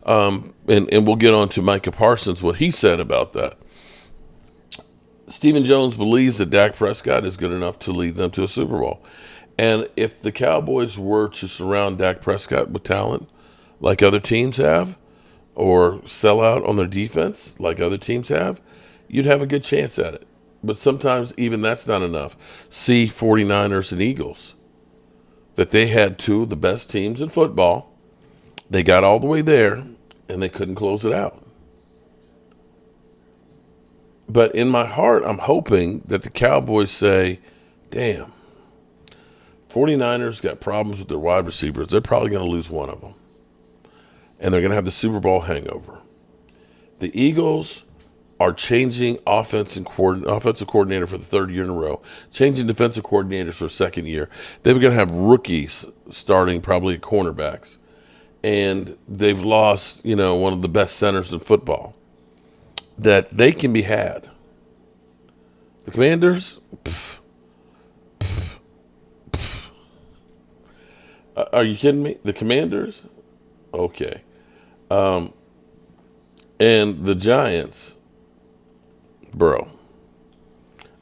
And we'll get on to Micah Parsons, what he said about that. Stephen Jones believes that Dak Prescott is good enough to lead them to a Super Bowl. And if the Cowboys were to surround Dak Prescott with talent like other teams have, or sell out on their defense like other teams have, you'd have a good chance at it. But sometimes even that's not enough. See 49ers and Eagles, that they had two of the best teams in football. They got all the way there, and they couldn't close it out. But in my heart, I'm hoping that the Cowboys say, damn, 49ers got problems with their wide receivers. They're probably going to lose one of them. And they're going to have the Super Bowl hangover. The Eagles are changing offensive coordinator for the third year in a row, changing defensive coordinators for the second year. They're going to have rookies starting probably at cornerbacks. And they've lost, one of the best centers in football. That they can be had. The Commanders, are you kidding me? The Commanders? Okay. And the Giants, bro.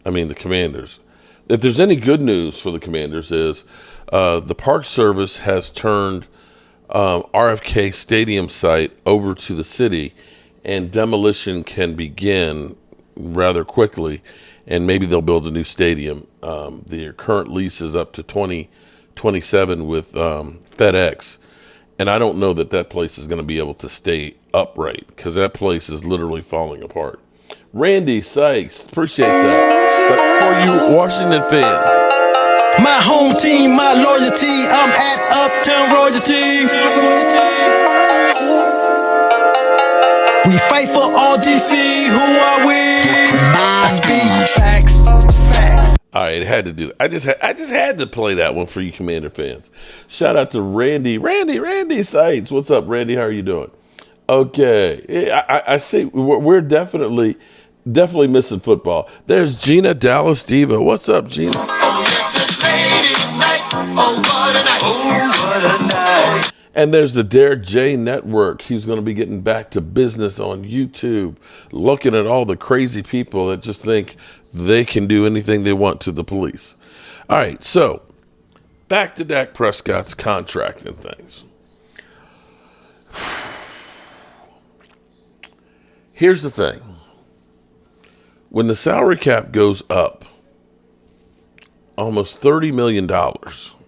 The Commanders. If there's any good news for the Commanders is the Park Service has turned RFK Stadium site over to the city, and demolition can begin rather quickly, and maybe they'll build a new stadium. Their current lease is up to 2027 with FedEx. And I don't know that place is going to be able to stay upright, because that place is literally falling apart. Randy Sykes, appreciate that. But for you Washington fans, my home team, my loyalty, I'm at Uptown Royalty. We fight for all DC, who are we? I speak facts. All right, had to do it. I just had to play that one for you Commander fans. Shout out to Randy Sites. What's up, Randy? How are you doing? Okay, I see we're definitely missing football. There's Gina Dallas Diva. What's up, Gina? Oh, yes, it's ladies' night. Oh, what a night. Oh, what a night. And there's the Derek J Network. He's going to be getting back to business on YouTube, looking at all the crazy people that just think they can do anything they want to the police. All right, so back to Dak Prescott's contract and things. Here's the thing. When the salary cap goes up almost $30 million,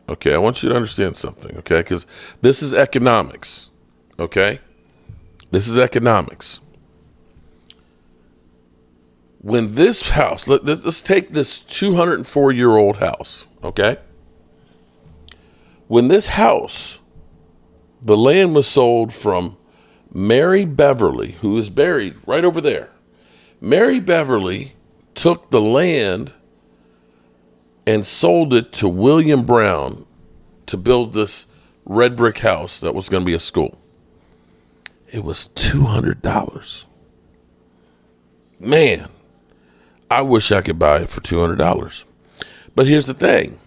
okay, I want you to understand something, okay, because this is economics, okay? This is economics. When this house, let's take this 204-year-old house, okay? When this house, the land was sold from Mary Beverly, who is buried right over there. Mary Beverly took the land and sold it to William Brown to build this red brick house that was going to be a school. It was $200. Man, I wish I could buy it for $200. But here's the thing.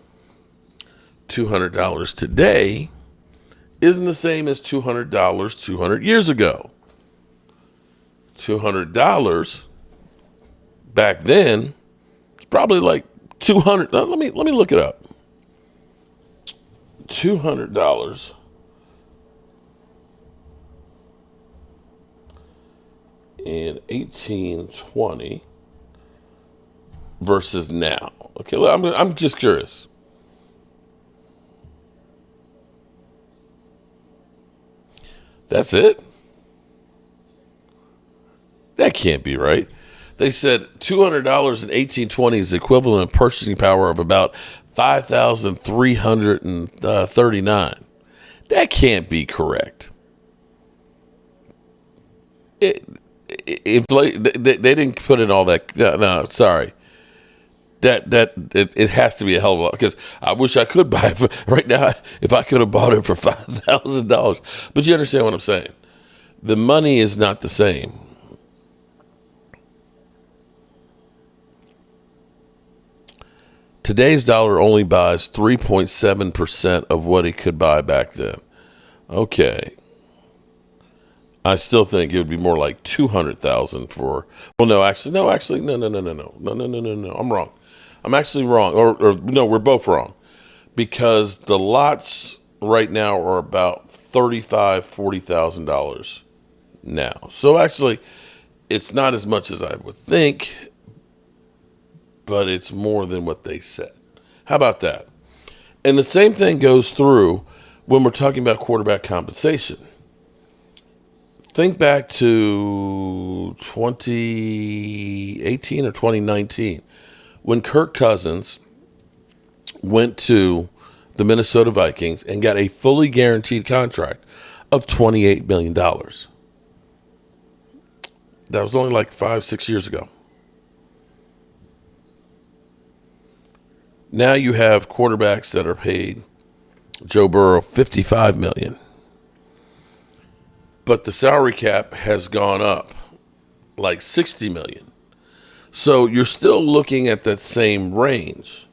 $200 today isn't the same as $200 200 years ago. $200 Back then, it's probably like $200. Let me look it up. $200 in 1820 versus now. Okay, I'm just curious. That's it? That can't be right. They said $200 in 1820 is equivalent purchasing power of about 5,339. That can't be correct. They didn't put in all that. No, sorry. It has to be a hell of a lot, because I wish I could buy it for, right now. If I could have bought it for $5,000, but you understand what I'm saying. The money is not the same. Today's dollar only buys 3.7% of what it could buy back then. Okay. I still think it would be more like 200,000 for. Well, no. I'm wrong. I'm actually wrong. Or no, we're both wrong, because the lots right now are about $40,000 now. So actually, it's not as much as I would think, but it's more than what they said. How about that? And the same thing goes through when we're talking about quarterback compensation. Think back to 2018 or 2019 when Kirk Cousins went to the Minnesota Vikings and got a fully guaranteed contract of $28 million. That was only like 5-6 years ago. Now you have quarterbacks that are paid, Joe Burrow, $55 million. But the salary cap has gone up like $60 million. So you're still looking at that same range.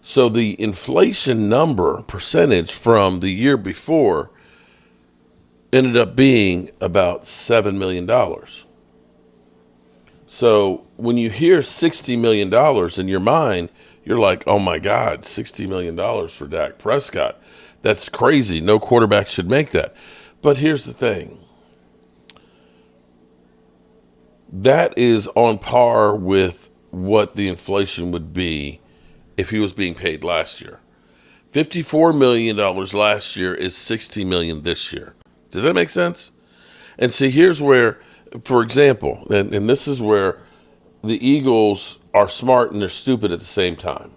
So the inflation number percentage from the year before ended up being about $7 million. So when you hear $60 million in your mind, you're like, oh my God, $60 million for Dak Prescott. That's crazy. No quarterback should make that. But here's the thing. That is on par with what the inflation would be if he was being paid last year. $54 million last year is $60 million this year. Does that make sense? And see, here's where, for example, and this is where the Eagles are smart and they're stupid at the same time.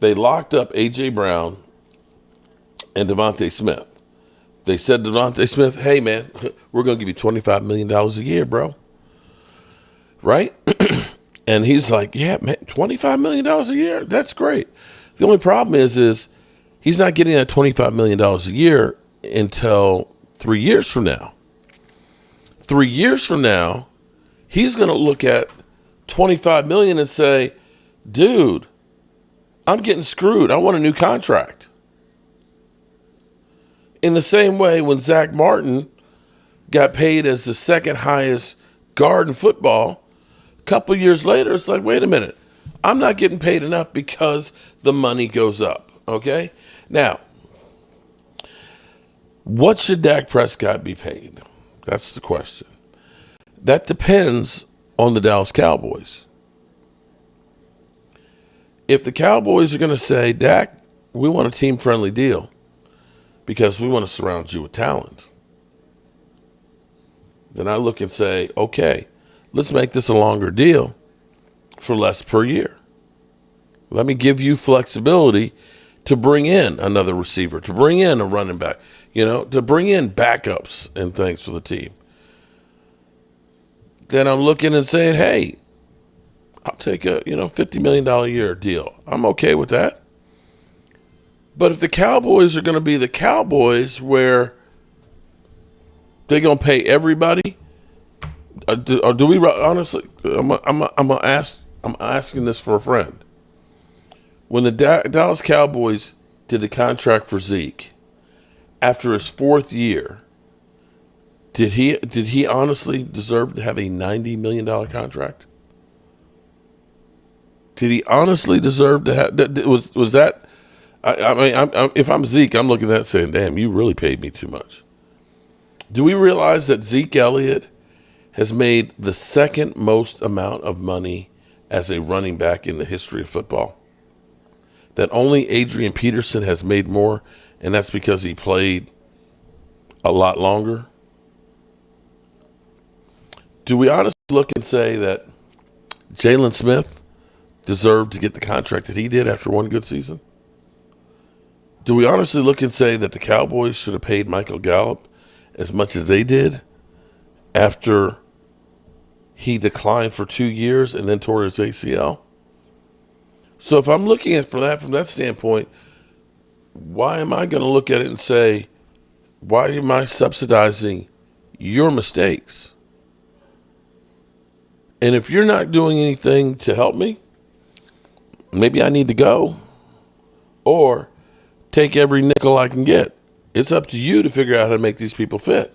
They locked up A.J. Brown and Devontae Smith. They said to Devontae Smith, hey, man, we're going to give you $25 million a year, bro. Right? And he's like, yeah, man, $25 million a year? That's great. The only problem is he's not getting that $25 million a year until 3 years from now. 3 years from now, he's going to look at $25 million and say, dude, I'm getting screwed. I want a new contract. In the same way, when Zach Martin got paid as the second highest guard in football, a couple years later, it's like, wait a minute. I'm not getting paid enough because the money goes up. Okay? Now, what should Dak Prescott be paid? That's the question. That depends on the Dallas Cowboys. If the Cowboys are going to say, Dak, we want a team-friendly deal because we want to surround you with talent, then I look and say, okay, let's make this a longer deal for less per year. Let me give you flexibility to bring in another receiver, to bring in a running back, to bring in backups and things for the team. Then I'm looking and saying, hey, I'll take a $50 million a year deal. I'm okay with that. But if the Cowboys are going to be the Cowboys where they're going to pay everybody, or do we honestly? I'm asking this for a friend. When the Dallas Cowboys did the contract for Zeke after his fourth year, did he honestly deserve to have a $90 million contract? Did he honestly deserve to have? Was that? I mean, if I'm Zeke, I'm looking at that saying, "Damn, you really paid me too much." Do we realize that Zeke Elliott has made the second most amount of money as a running back in the history of football? That only Adrian Peterson has made more, and that's because he played a lot longer. Do we honestly look and say that Jalen Smith deserved to get the contract that he did after one good season? Do we honestly look and say that the Cowboys should have paid Michael Gallup as much as they did after he declined for 2 years and then tore his ACL? So if I'm looking at from that standpoint, why am I going to look at it and say, why am I subsidizing your mistakes? And if you're not doing anything to help me, maybe I need to go or take every nickel I can get. It's up to you to figure out how to make these people fit.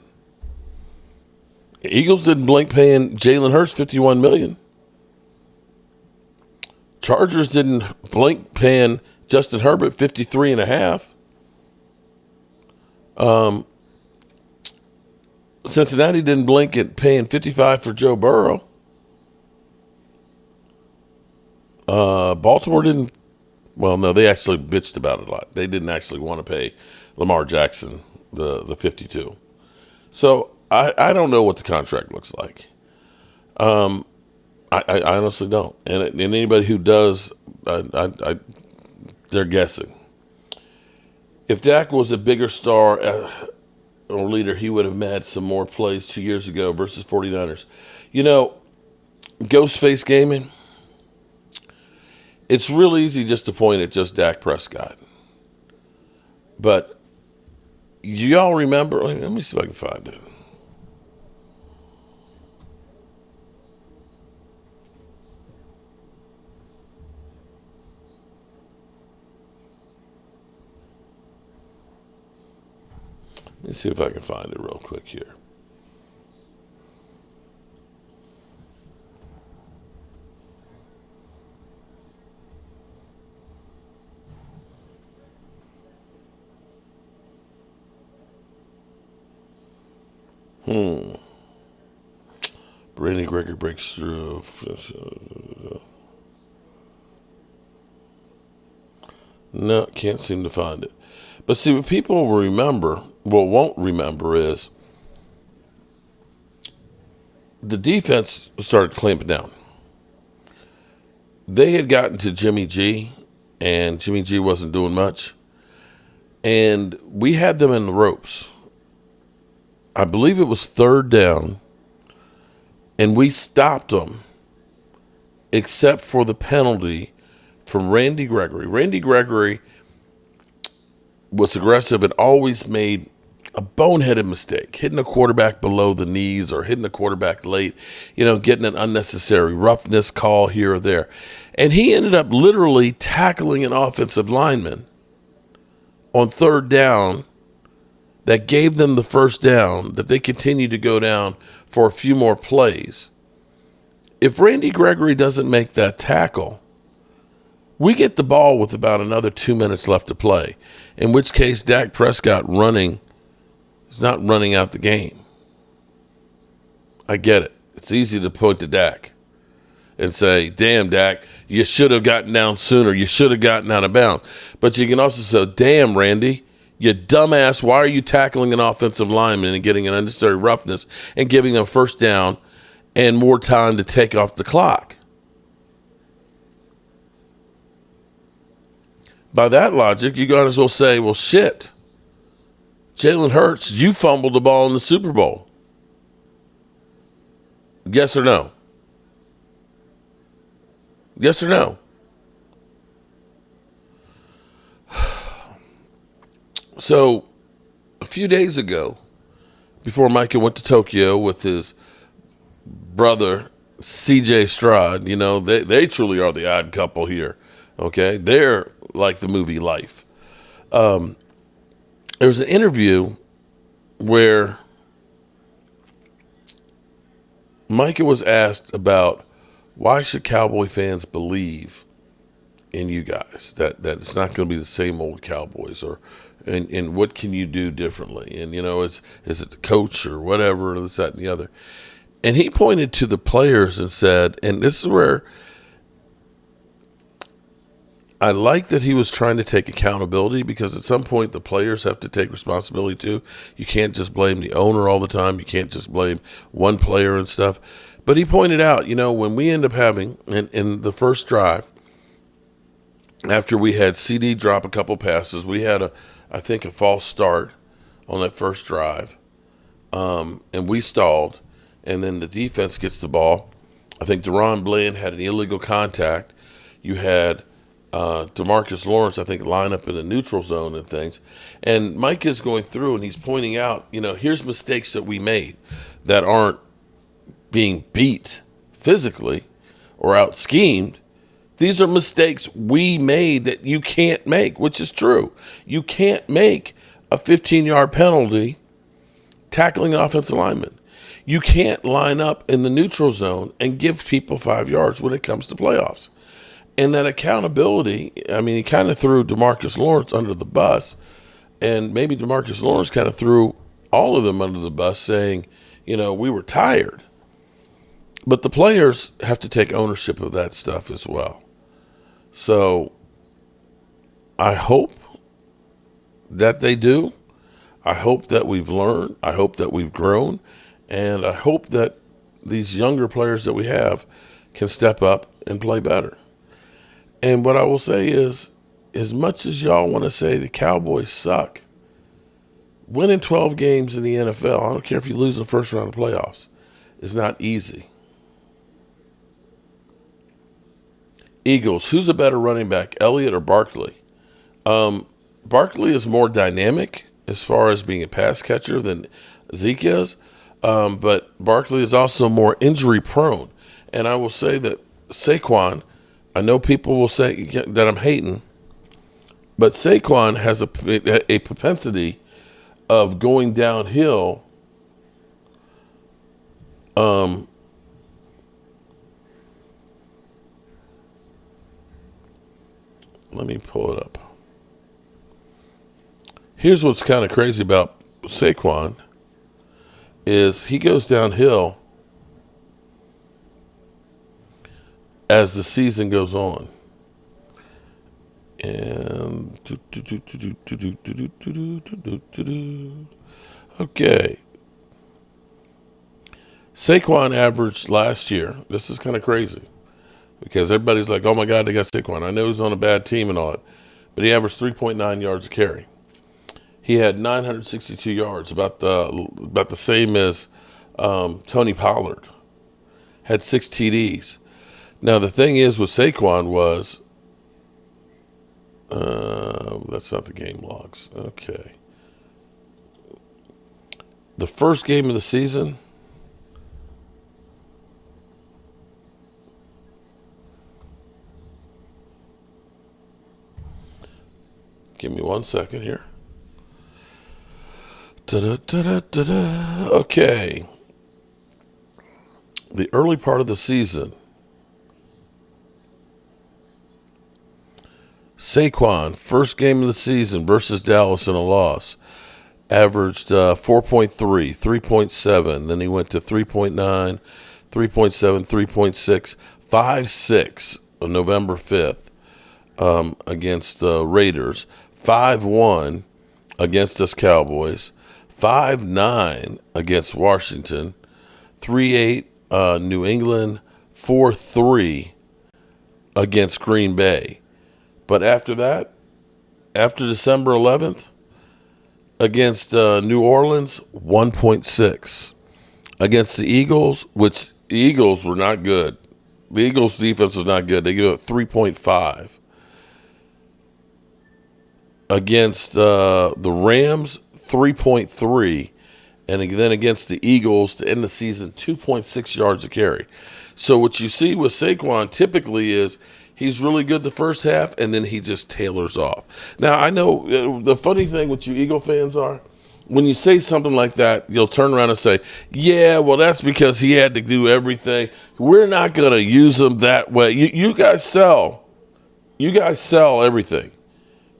Eagles didn't blink paying Jalen Hurts $51 million. Chargers didn't blink paying Justin Herbert $53.5. Cincinnati didn't blink at paying $55 for Joe Burrow. Baltimore didn't. Well, no, they actually bitched about it a lot. They didn't actually want to pay Lamar Jackson the 52. So I don't know what the contract looks like. I honestly don't. And anybody who does, they're guessing. If Dak was a bigger star or leader, he would have had some more plays 2 years ago versus 49ers. You know, Ghostface Gaming, it's real easy just to point at just Dak Prescott. But y'all remember, let me see if I can find it. Let me see if I can find it real quick here. Randy Gregory breaks through. No, can't seem to find it. But see, what people won't remember is the defense started clamping down. They had gotten to Jimmy G, and Jimmy G wasn't doing much. And we had them in the ropes. I believe it was third down, and we stopped them except for the penalty from Randy Gregory. Randy Gregory was aggressive and always made a boneheaded mistake, hitting a quarterback below the knees or hitting the quarterback late, getting an unnecessary roughness call here or there. And he ended up literally tackling an offensive lineman on third down that gave them the first down, that they continued to go down for a few more plays. If Randy Gregory doesn't make that tackle, we get the ball with about another 2 minutes left to play, in which case Dak Prescott is not running out the game. I get it. It's easy to point to Dak and say, damn, Dak, you should have gotten down sooner. You should have gotten out of bounds. But you can also say, damn, Randy, you dumbass, why are you tackling an offensive lineman and getting an unnecessary roughness and giving them first down and more time to take off the clock? By that logic, you might as well say, well, shit, Jalen Hurts, you fumbled the ball in the Super Bowl. Yes or no? Yes or no? So, a few days ago, before Micah went to Tokyo with his brother, CJ Stroud, they truly are the odd couple here, okay? They're like the movie Life. There was an interview where Micah was asked about why should Cowboy fans believe in you guys that it's not going to be the same old Cowboys, and what can you do differently? And is it the coach or whatever, this, that, and the other? And he pointed to the players and said, and this is where I like that he was trying to take accountability, because at some point the players have to take responsibility too. You can't just blame the owner all the time. You can't just blame one player and stuff. But he pointed out, when we end up having in the first drive, after we had CD drop a couple passes, we had I think a false start on that first drive, and we stalled, and then the defense gets the ball. I think Deron Bland had an illegal contact. You had DeMarcus Lawrence, I think, line up in the neutral zone and things. And Mike is going through and he's pointing out, here's mistakes that we made that aren't being beat physically or out schemed. These are mistakes we made that you can't make, which is true. You can't make a 15-yard penalty tackling an offensive lineman. You can't line up in the neutral zone and give people 5 yards when it comes to playoffs. And that accountability, he kind of threw DeMarcus Lawrence under the bus, and maybe DeMarcus Lawrence kind of threw all of them under the bus, saying, we were tired. But the players have to take ownership of that stuff as well. So I hope that they do. I hope that we've learned. I hope that we've grown. And I hope that these younger players that we have can step up and play better. And what I will say is, as much as y'all want to say the Cowboys suck, winning 12 games in the NFL, I don't care if you lose the first round of playoffs, is not easy. Eagles, who's a better running back, Elliott or Barkley? Barkley is more dynamic as far as being a pass catcher than Zeke is, but Barkley is also more injury prone. And I will say that Saquon, I know people will say that I'm hating, but Saquon has a propensity of going downhill let me pull it up. Here's what's kind of crazy about Saquon is he goes downhill as the season goes on. And okay. Saquon averaged last year. This is kind of crazy because everybody's like, oh my God, they got Saquon. I know he's on a bad team and all that, but he averaged 3.9 yards a carry. He had 962 yards, about the same as Tony Pollard. Had 6 TDs. Now the thing is with Saquon was, that's not the game logs. Okay. The first game of the season, give me 1 second here. Okay. The early part of the season, Saquon, first game of the season versus Dallas in a loss, averaged 4.3, 3.7. Then he went to 3.9, 3.7, 3.6, 5.6 on November 5th against the Raiders, 5.1 against us Cowboys, 5.9 against Washington, 3.8 New England, 4.3 against Green Bay. But after that, after December 11th, against New Orleans, 1.6. Against the Eagles, which the Eagles were not good. The Eagles' defense was not good. They gave up 3.5. Against the Rams, 3.3. And then against the Eagles to end the season, 2.6 yards a carry. So what you see with Saquon typically is he's really good the first half, and then he just tailors off. Now, I know the funny thing with you Eagle fans are, when you say something like that, you'll turn around and say, yeah, well, that's because he had to do everything. We're not going to use him that way. You guys sell You guys sell everything.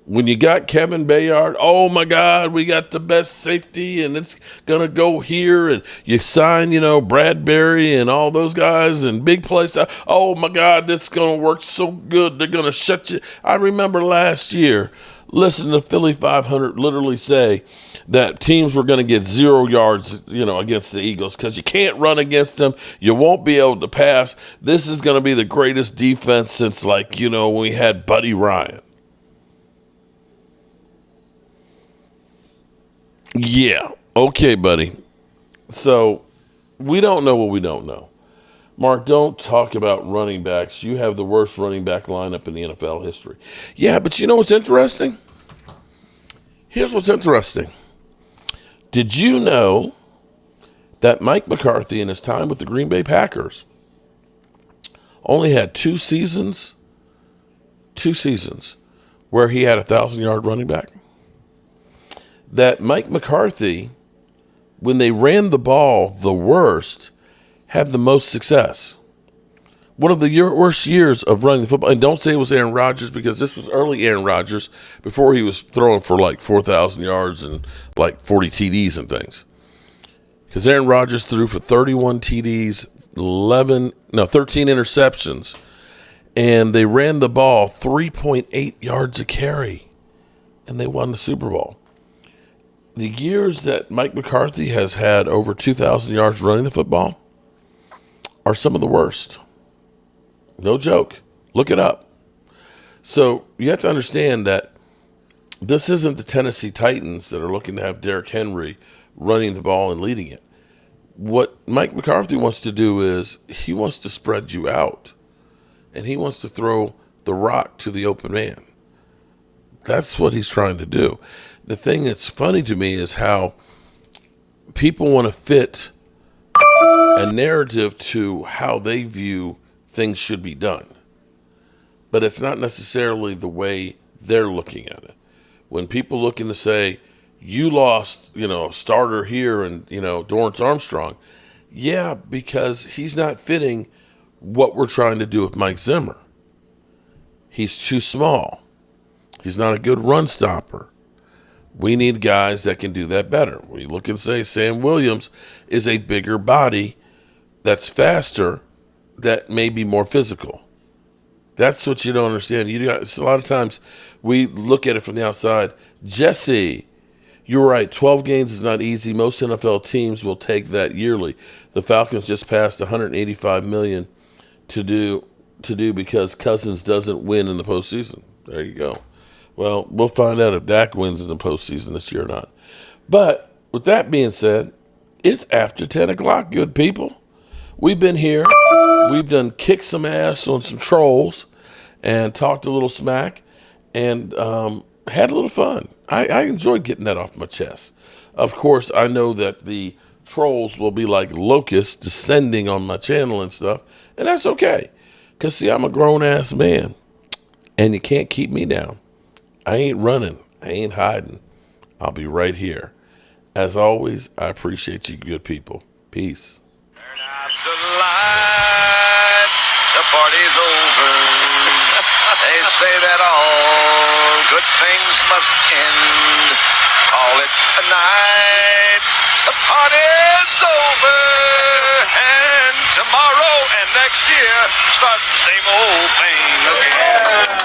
When you got Kevin Bayard, oh my God, we got the best safety and it's going to go here. And you sign, Bradbury and all those guys and big place. Oh my God, this is going to work so good. They're going to shut you. I remember last year, listening to Philly 500 literally say that teams were going to get 0 yards, against the Eagles because you can't run against them. You won't be able to pass. This is going to be the greatest defense since when we had Buddy Ryan. Yeah. Okay, buddy. So we don't know what we don't know. Mark, don't talk about running backs. You have the worst running back lineup in the NFL history. Yeah, but you know what's interesting? Here's what's interesting. Did you know that Mike McCarthy in his time with the Green Bay Packers only had two seasons where he had a 1,000-yard running back? That Mike McCarthy, when they ran the ball the worst, had the most success. One of the worst years of running the football. And don't say it was Aaron Rodgers, because this was early Aaron Rodgers before he was throwing for 4,000 yards and 40 TDs and things. Because Aaron Rodgers threw for 31 TDs, 13 interceptions, and they ran the ball 3.8 yards a carry, and they won the Super Bowl. The years that Mike McCarthy has had over 2,000 yards running the football are some of the worst. No joke. Look it up. So you have to understand that this isn't the Tennessee Titans that are looking to have Derrick Henry running the ball and leading it. What Mike McCarthy wants to do is he wants to spread you out, and he wants to throw the rock to the open man. That's what he's trying to do. The thing that's funny to me is how people want to fit a narrative to how they view things should be done. But it's not necessarily the way they're looking at it. When people looking to say, you lost, a starter here and, Dorrance Armstrong. Yeah, because he's not fitting what we're trying to do with Mike Zimmer. He's too small. He's not a good run stopper. We need guys that can do that better. We look and say Sam Williams is a bigger body that's faster, that may be more physical. That's what you don't understand. A lot of times we look at it from the outside. Jesse, you're right. 12 games is not easy. Most NFL teams will take that yearly. The Falcons just passed $185 million to do because Cousins doesn't win in the postseason. There you go. Well, we'll find out if Dak wins in the postseason this year or not. But with that being said, it's after 10 o'clock, good people. We've been here. We've done kicked some ass on some trolls and talked a little smack and had a little fun. I enjoyed getting that off my chest. Of course, I know that the trolls will be like locusts descending on my channel and stuff, and that's okay. Because, see, I'm a grown-ass man, and you can't keep me down. I ain't running. I ain't hiding. I'll be right here. As always, I appreciate you good people. Peace. Turn out the lights. The party's over. They say that all good things must end. Call it a night. The party's over. And tomorrow and next year start the same old thing again.